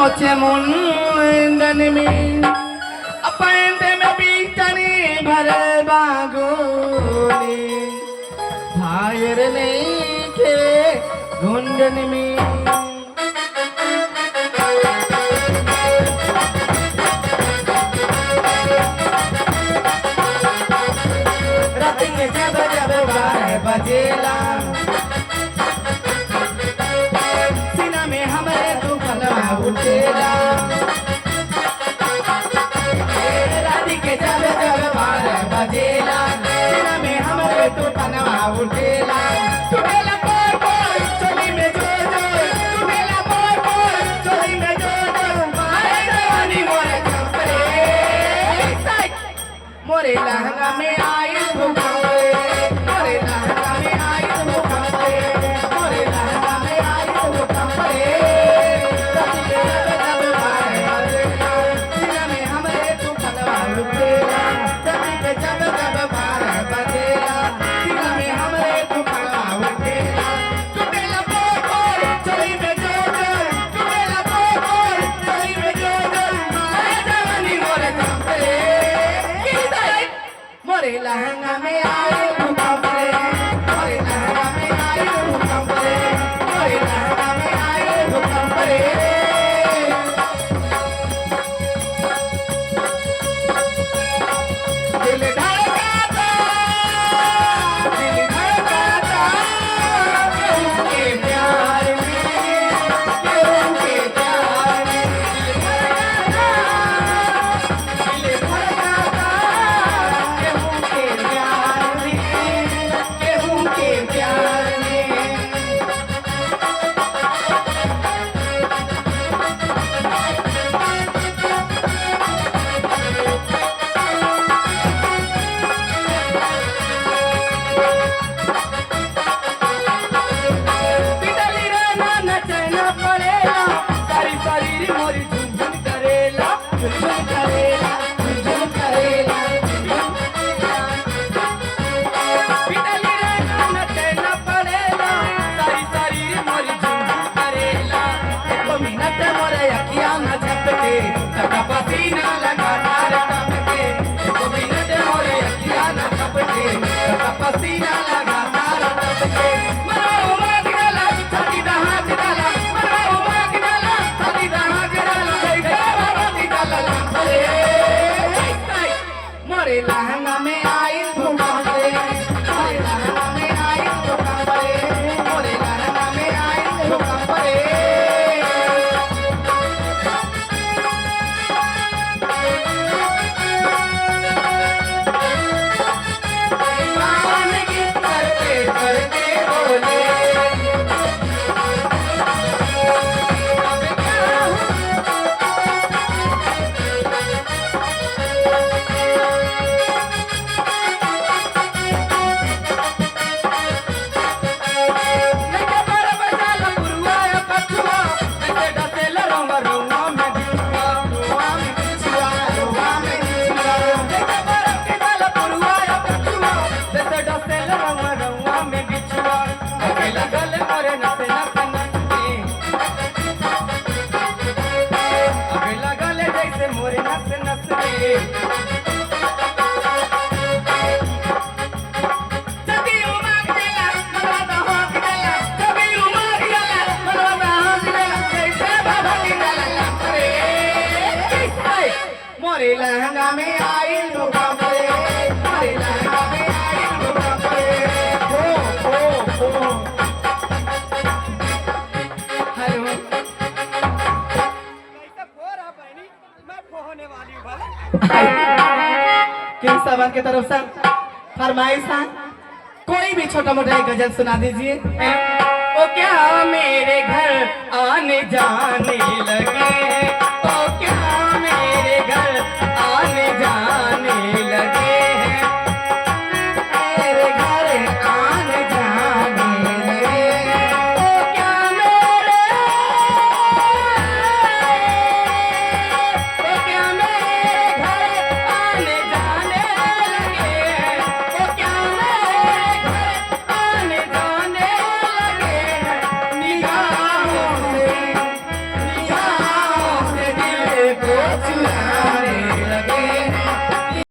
मोचे मुंडन में अपने में बीतनी भर बागोनी भायर नहीं के गुंडन में रात में जब जब 12 बजेला सीना में हमारे तूफान उठेला रात के जब जब 12 बजेला सीना में हमारे तूफान उठेला तुम्हें बोल बोल चोली में जो जो तुम्हें बोल बोल चोली में जो जो मारे जवानी मोरे चंपरे मोरे लहंगा में आई भूकंपरे मोरे लहंगा में आई भूकंपरे मोरे लहंगा में आई भूकंपरे रात के जब जब 12 बजेला सीना में हमारे तूफान उठेला रात के जब जब 12 बजेला सीना में हमारे तूफान उठेला तुम्हें बोल बोल चोली में जो जो तुम्हें बोल बोल चोली में जो जो मारे जवानी मोरे चंपरे मोरे लहंगा में आए भूकंपरे मोरे लहंगा में आए भूकंपरे मोरे लहंगा में आए भूकंपरे दिल धड़काता केहू के प्यार में केहू के प्यार में दिल धड़काता केहू के प्यार में केहू के प्यार में पिटली रे ना चैना पड़ेला सारी शरीर मोरी झुमझुम करेला झुमझुम करेला झुमझुम करेला पिटली रे ना चैना पड़ेला सारी शरीर मोरी झुमझुम करेला एको मिनट मोरे अखियां न झपके तका पसीना लगातार टपके एको मिनट मोरे अखियां न झपके तका पसीना लगातार टपके मरो माग डाला छाती दहाक डाला मरो माग डाला छाती दहाक डाला छाती डाला लंबरे मोरे लहंगा में आई भूकंपरे मोरे लहंगा में आई भूकंपरे मोरे लहंगा में आई भूकंपरे पावन गीत करते करते बोले अब क्या लगे पर बजाला पुरुआ पछुआ ऐसे डसेला रंगा रुआ में बिछुआ रुआ में बिछुआ लगे पर बजाला पुरुआ पछुआ ऐसे डसेला रंगा रुआ में बिछुआ अगे लगल करे नसे नसे नसे अगे लगल जैसे मोरे नसे नसे जबी उमग देला मनवा दहक देला जबी उमग देला मनवा दहक देला जैसे बाबा की डाला लंबरे मोरे लहंगा में आई भूकंपरे मोरे लहंगा में आई भूकंपरे ओ हेलो कैसे खो रहा बहनी मैं खो होने वाली हूँ भला किन साहब की तरफ से फरमाइश है कोई भी छोटा मोटा एक गजल सुना दीजिए ओ क्या मेरे घर आने जाने लगे हैं ओ क्या मेरे घर आने जाने लगे हैं मेरे घर आने जाने लगे हैं ओ क्या मेरे घर आने जाने लगे हैं ओ क्या मेरे घर आने जाने लगे हैं निगाहों से ओ चूल्हा